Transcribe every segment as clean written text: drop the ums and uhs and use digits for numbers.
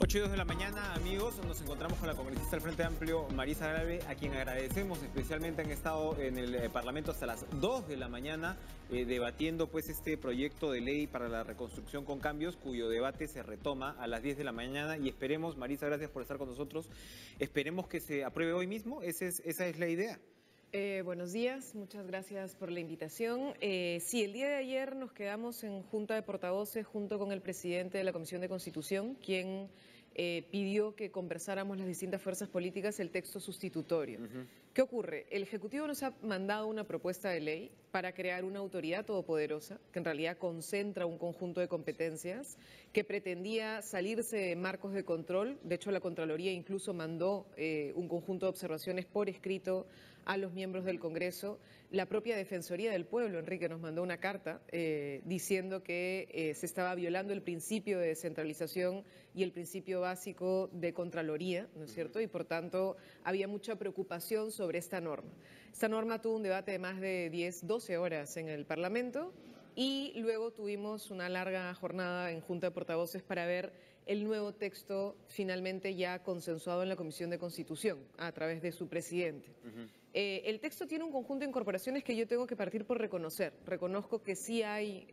8:02 de la mañana, amigos, nos encontramos con la congresista del Frente Amplio, Marisa Grave, a quien agradecemos especialmente. Han estado en el Parlamento hasta las 2 de la mañana debatiendo pues este proyecto de ley para la reconstrucción con cambios, cuyo debate se retoma a las 10 de la mañana y esperemos, Marisa, gracias por estar con nosotros, esperemos que se apruebe hoy mismo. Esa es la idea. Buenos días, muchas gracias por la invitación. Sí, el día de ayer nos quedamos en Junta de Portavoces junto con el presidente de la Comisión de Constitución, quien pidió que conversáramos las distintas fuerzas políticas el texto sustitutorio. ¿Qué ocurre? El Ejecutivo nos ha mandado una propuesta de ley para crear una autoridad todopoderosa, que en realidad concentra un conjunto de competencias, que pretendía salirse de marcos de control. De hecho, la Contraloría incluso mandó un conjunto de observaciones por escrito a los miembros del Congreso. La propia Defensoría del Pueblo, Enrique, nos mandó una carta diciendo que se estaba violando el principio de descentralización y el principio básico de Contraloría, ¿no es cierto? Y por tanto había mucha preocupación sobre esta norma. Esta norma tuvo un debate de más de 12 horas en el Parlamento y luego tuvimos una larga jornada en Junta de Portavoces para ver el nuevo texto finalmente ya consensuado en la Comisión de Constitución a través de su presidente. El texto tiene un conjunto de incorporaciones que yo tengo que partir por reconocer. Reconozco que sí hay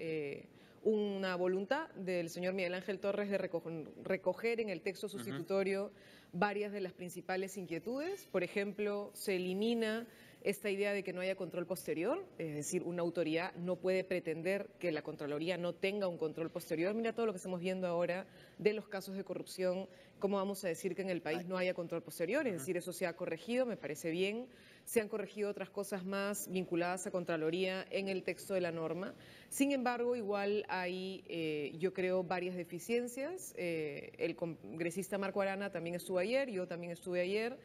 una voluntad del señor Miguel Ángel Torres de recoger en el texto sustitutorio varias de las principales inquietudes. Por ejemplo, se elimina esta idea de que no haya control posterior, es decir, una autoridad no puede pretender que la Contraloría no tenga un control posterior. Mira todo lo que estamos viendo ahora de los casos de corrupción, cómo vamos a decir que en el país no haya control posterior, es decir, eso se ha corregido, me parece bien. Se han corregido otras cosas más vinculadas a Contraloría en el texto de la norma. Sin embargo, igual hay, yo creo, varias deficiencias. El congresista Marco Arana también estuvo ayer, yo también estuve ayer.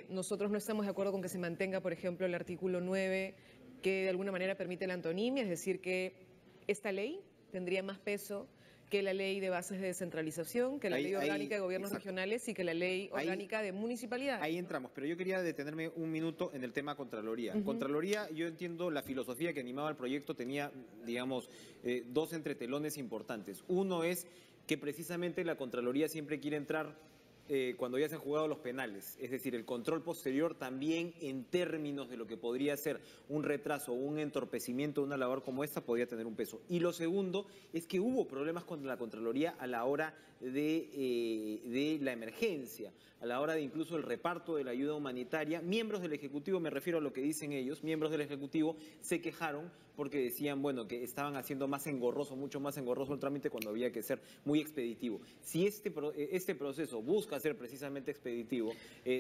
Nosotros no estamos de acuerdo con que se mantenga, por ejemplo, el artículo 9, que de alguna manera permite la antonimia, es decir, que esta ley tendría más peso que la ley de bases de descentralización, que la ley orgánica de gobiernos regionales y que la ley orgánica de municipalidades. Ahí entramos, pero yo quería detenerme un minuto en el tema Contraloría. Contraloría, yo entiendo la filosofía que animaba el proyecto, tenía, digamos, dos entretelones importantes. Uno es que precisamente la Contraloría siempre quiere entrar cuando ya se han jugado los penales, es decir, el control posterior también en términos de lo que podría ser un retraso o un entorpecimiento de una labor como esta podría tener un peso. Y lo segundo es que hubo problemas con la Contraloría a la hora de la emergencia, a la hora de incluso el reparto de la ayuda humanitaria. Miembros del Ejecutivo, me refiero a lo que dicen ellos, miembros del Ejecutivo se quejaron porque decían, bueno, que estaban haciendo más engorroso, mucho más engorroso el trámite cuando había que ser muy expeditivo. Si este proceso busca ser precisamente expeditivo,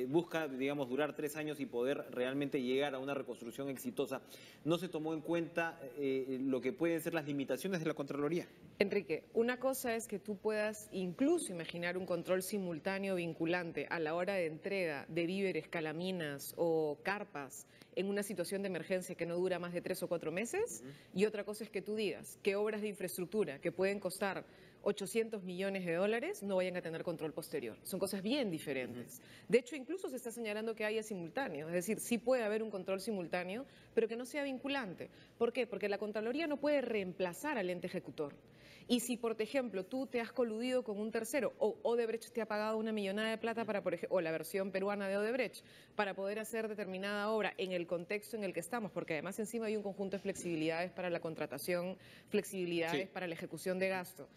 busca, digamos, durar 3 años y poder realmente llegar a una reconstrucción exitosa, ¿no se tomó en cuenta lo que pueden ser las limitaciones de la Contraloría? Enrique, una cosa es que tú puedas incluso imaginar un control simultáneo vinculante a la hora de entrega de víveres, calaminas o carpas en una situación de emergencia que no dura más de 3 o 4 meses, y otra cosa es que tú digas que obras de infraestructura que pueden costar 800 millones de dólares no vayan a tener control posterior. Son cosas bien diferentes. De hecho, incluso se está señalando que haya simultáneo, es decir, sí puede haber un control simultáneo, pero que no sea vinculante. ¿Por qué? Porque la Contraloría no puede reemplazar al ente ejecutor. Y si, por ejemplo, tú te has coludido con un tercero o Odebrecht te ha pagado una millonada de plata para, por ejemplo, o la versión peruana de Odebrecht, para poder hacer determinada obra en el contexto en el que estamos, porque además encima hay un conjunto de flexibilidades para la contratación, flexibilidades para la ejecución de gasto.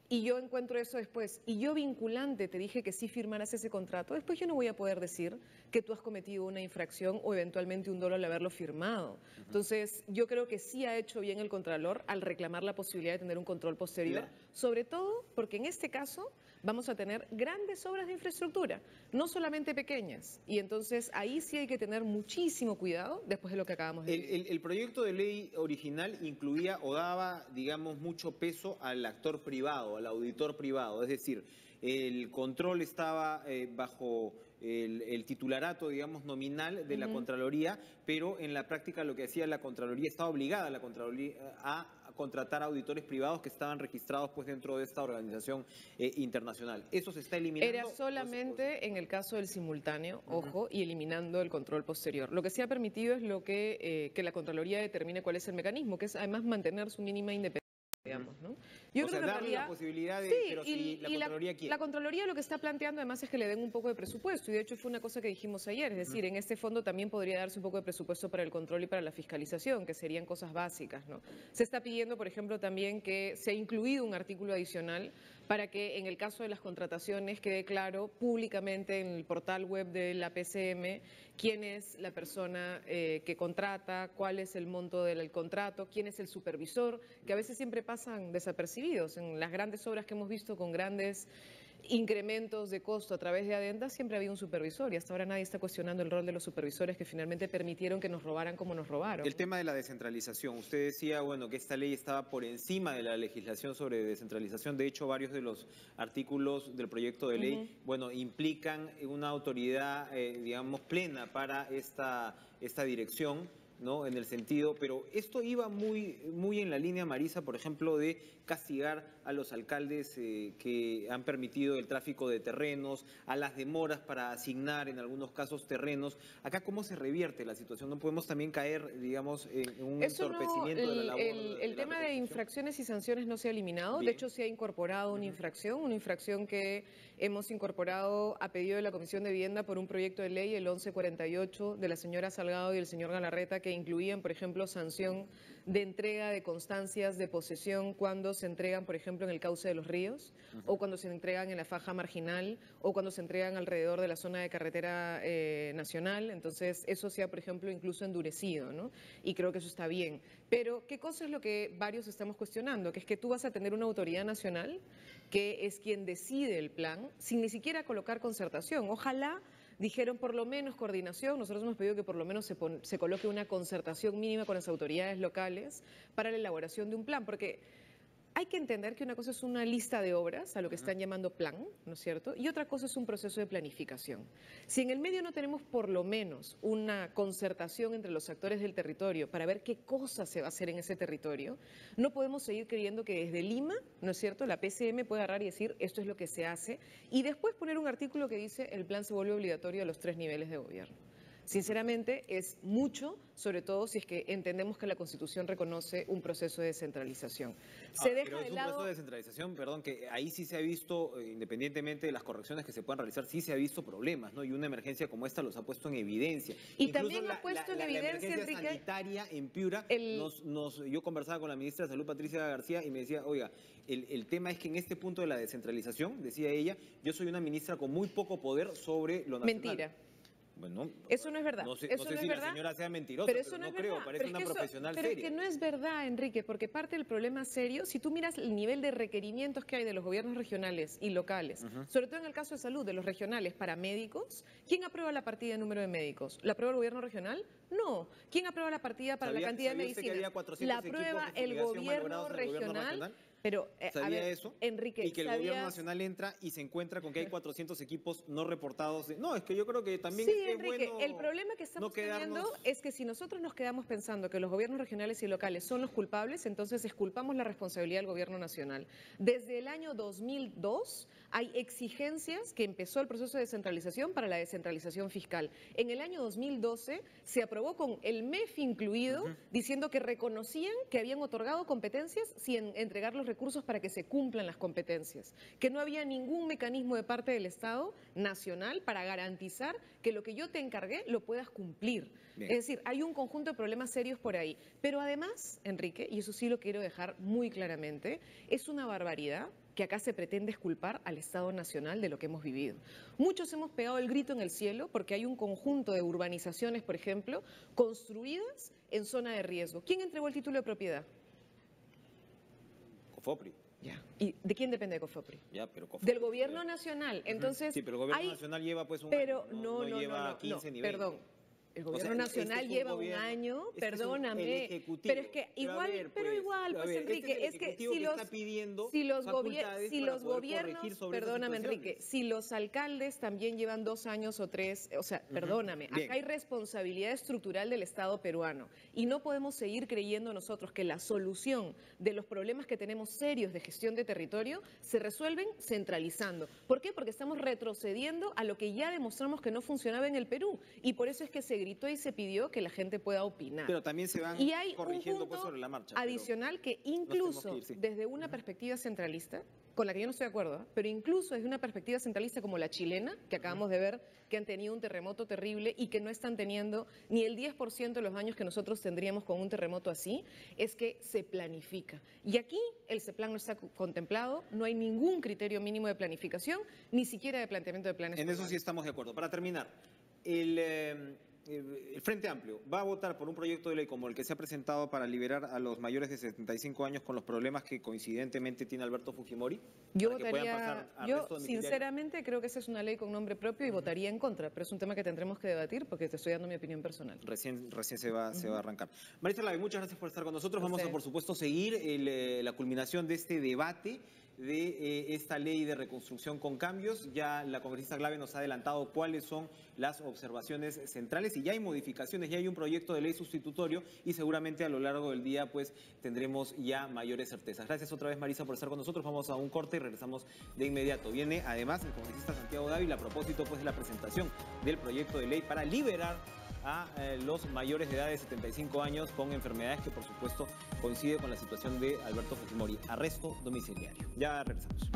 Y yo encuentro eso después, y yo vinculante te dije que sí firmaras ese contrato, después yo no voy a poder decir que tú has cometido una infracción o eventualmente un dolo al haberlo firmado. Entonces, yo creo que sí ha hecho bien el Contralor al reclamar la posibilidad de tener un control posterior, sobre todo porque en este caso vamos a tener grandes obras de infraestructura, no solamente pequeñas, y entonces ahí sí hay que tener muchísimo cuidado después de lo que acabamos de decir. El proyecto de ley original incluía o daba, digamos, mucho peso al actor privado, al auditor privado, es decir, el control estaba bajo el titularato, digamos, nominal de la Contraloría, pero en la práctica lo que hacía la Contraloría, estaba obligada la Contraloría a contratar auditores privados que estaban registrados pues dentro de esta organización internacional. ¿Eso se está eliminando? Era solamente en el caso del simultáneo, ojo, y eliminando el control posterior. Lo que se ha permitido es lo que la Contraloría determine cuál es el mecanismo, que es además mantener su mínima independencia. digamos, ¿no? Yo O creo sea, que en darle realidad, la posibilidad de, sí, pero si la y Contraloría quiere. la Contraloría lo que está planteando además es que le den un poco de presupuesto, y de hecho fue una cosa que dijimos ayer, es decir, en este fondo también podría darse un poco de presupuesto para el control y para la fiscalización, que serían cosas básicas, ¿no? Se está pidiendo, por ejemplo, también que se ha incluido un artículo adicional para que en el caso de las contrataciones quede claro públicamente en el portal web de la PCM quién es la persona que contrata, cuál es el monto del contrato, quién es el supervisor, que a veces siempre pasan desapercibidos. En las grandes obras que hemos visto con grandes incrementos de costo a través de adendas, siempre había un supervisor y hasta ahora nadie está cuestionando el rol de los supervisores que finalmente permitieron que nos robaran como nos robaron. El tema de la descentralización. Usted decía, bueno, que esta ley estaba por encima de la legislación sobre descentralización. De hecho, varios de los artículos del proyecto de ley, bueno, implican una autoridad, digamos, plena para esta dirección, ¿no? En el sentido, pero esto iba muy en la línea, Marisa, por ejemplo, de castigar a los alcaldes que han permitido el tráfico de terrenos, a las demoras para asignar en algunos casos terrenos. Acá, ¿cómo se revierte la situación? No podemos también caer, digamos, en un entorpecimiento de la labor. El tema de infracciones y sanciones no se ha eliminado. Bien. De hecho, se ha incorporado una infracción que hemos incorporado a pedido de la Comisión de Vivienda por un proyecto de ley, el 1148, de la señora Salgado y el señor Galarreta, que incluían, por ejemplo, sanción de entrega de constancias de posesión cuando se entregan, por ejemplo, en el cauce de los ríos, o cuando se entregan en la faja marginal, o cuando se entregan alrededor de la zona de carretera nacional. Entonces, eso se ha, por ejemplo, incluso endurecido, ¿no? Y creo que eso está bien. Pero, ¿qué cosa es lo que varios estamos cuestionando? Que es que tú vas a tener una autoridad nacional que es quien decide el plan, sin ni siquiera colocar concertación. Ojalá dijeron por lo menos coordinación, nosotros hemos pedido que por lo menos se coloque una concertación mínima con las autoridades locales para la elaboración de un plan, porque hay que entender que una cosa es una lista de obras, a lo que están llamando plan, ¿no es cierto? Y otra cosa es un proceso de planificación. Si en el medio no tenemos por lo menos una concertación entre los actores del territorio para ver qué cosa se va a hacer en ese territorio, no podemos seguir creyendo que desde Lima, ¿no es cierto?, la PCM puede agarrar y decir esto es lo que se hace y después poner un artículo que dice el plan se vuelve obligatorio a los 3 niveles de gobierno. Sinceramente, es mucho, sobre todo si es que entendemos que la Constitución reconoce un proceso de descentralización. Pero es un proceso de descentralización, perdón, que ahí sí se ha visto, independientemente de las correcciones que se puedan realizar, sí se ha visto problemas, ¿no? Y una emergencia como esta los ha puesto en evidencia. Y incluso también ha puesto en evidencia, la emergencia Enrique, sanitaria en Piura, yo conversaba con la ministra de Salud, Patricia García, y me decía, oiga, el tema es que en este punto de la descentralización, decía ella, yo soy una ministra con muy poco poder sobre lo nacional. Mentira. Bueno, eso no es verdad. No sé, eso no sé no si es la verdad, señora sea mentirosa, pero eso no es creo, verdad. parece una profesional pero seria. es que no es verdad, Enrique, porque parte del problema serio, si tú miras el nivel de requerimientos que hay de los gobiernos regionales y locales, sobre todo en el caso de salud, de los regionales para médicos, ¿quién aprueba la partida de número de médicos? ¿La aprueba el gobierno regional? No. ¿Quién aprueba la partida para la cantidad de medicina? ¿La aprueba el gobierno regional? Pero, ¿Sabía a ver, eso? Enrique, y que el gobierno nacional entra y se encuentra con que hay 400 equipos no reportados. No, es que yo creo que también sí, es Enrique, bueno el problema que estamos teniendo es que si nosotros nos quedamos pensando que los gobiernos regionales y locales son los culpables, entonces exculpamos la responsabilidad del gobierno nacional. Desde el año 2002 hay exigencias que empezó el proceso de descentralización para la descentralización fiscal. En el año 2012 se aprobó con el MEF incluido, diciendo que reconocían que habían otorgado competencias sin entregar los recursos para que se cumplan las competencias, que no había ningún mecanismo de parte del Estado nacional para garantizar que lo que yo te encargué lo puedas cumplir. Bien. Es decir, hay un conjunto de problemas serios por ahí. Pero además, Enrique, y eso sí lo quiero dejar muy claramente, es una barbaridad que acá se pretende exculpar al Estado Nacional de lo que hemos vivido. Muchos hemos pegado el grito en el cielo porque hay un conjunto de urbanizaciones, por ejemplo, construidas en zona de riesgo. ¿Quién entregó el título de propiedad? Cofopri. Ya. ¿Y de quién depende Cofopri? Ya, pero Cofopri. Del gobierno nacional. Entonces, sí, pero el gobierno nacional lleva pues un pero año, no lleva 15 ni 20. Perdón. El gobierno nacional lleva un año, perdóname, pero es que igual, pues Enrique, es que si los gobiernos, perdóname Enrique, si los alcaldes también llevan 2 años o 3, o sea, perdóname, acá hay responsabilidad estructural del Estado peruano y no podemos seguir creyendo nosotros que la solución de los problemas que tenemos serios de gestión de territorio se resuelven centralizando. ¿Por qué? Porque estamos retrocediendo a lo que ya demostramos que no funcionaba en el Perú y por eso es que se gritó y se pidió que la gente pueda opinar. Pero también se van y hay corrigiendo un punto pues, sobre la marcha. adicional que incluso desde una perspectiva centralista, con la que yo no estoy de acuerdo, pero incluso desde una perspectiva centralista como la chilena, que acabamos de ver que han tenido un terremoto terrible y que no están teniendo ni el 10% de los daños que nosotros tendríamos con un terremoto así, es que se planifica. Y aquí el CEPLAN no está contemplado, no hay ningún criterio mínimo de planificación, ni siquiera de planteamiento de planes. En eso sí estamos de acuerdo. Para terminar, el Frente Amplio va a votar por un proyecto de ley como el que se ha presentado para liberar a los mayores de 75 años con los problemas que coincidentemente tiene Alberto Fujimori. Yo sinceramente creo que esa es una ley con nombre propio y votaría en contra, pero es un tema que tendremos que debatir porque te estoy dando mi opinión personal. Recién se va a arrancar. Maritza Lave, muchas gracias por estar con nosotros. Vamos a, por supuesto, seguir la culminación de este debate de esta ley de reconstrucción con cambios. Ya la congresista Glave nos ha adelantado cuáles son las observaciones centrales y ya hay modificaciones, ya hay un proyecto de ley sustitutorio y seguramente a lo largo del día pues tendremos ya mayores certezas. Gracias otra vez, Marisa, por estar con nosotros. Vamos a un corte y regresamos de inmediato. Viene además el congresista Santiago Dávila a propósito pues de la presentación del proyecto de ley para liberar a los mayores de edad de 75 años con enfermedades que por supuesto coincide con la situación de Alberto Fujimori. Arresto domiciliario. Ya regresamos.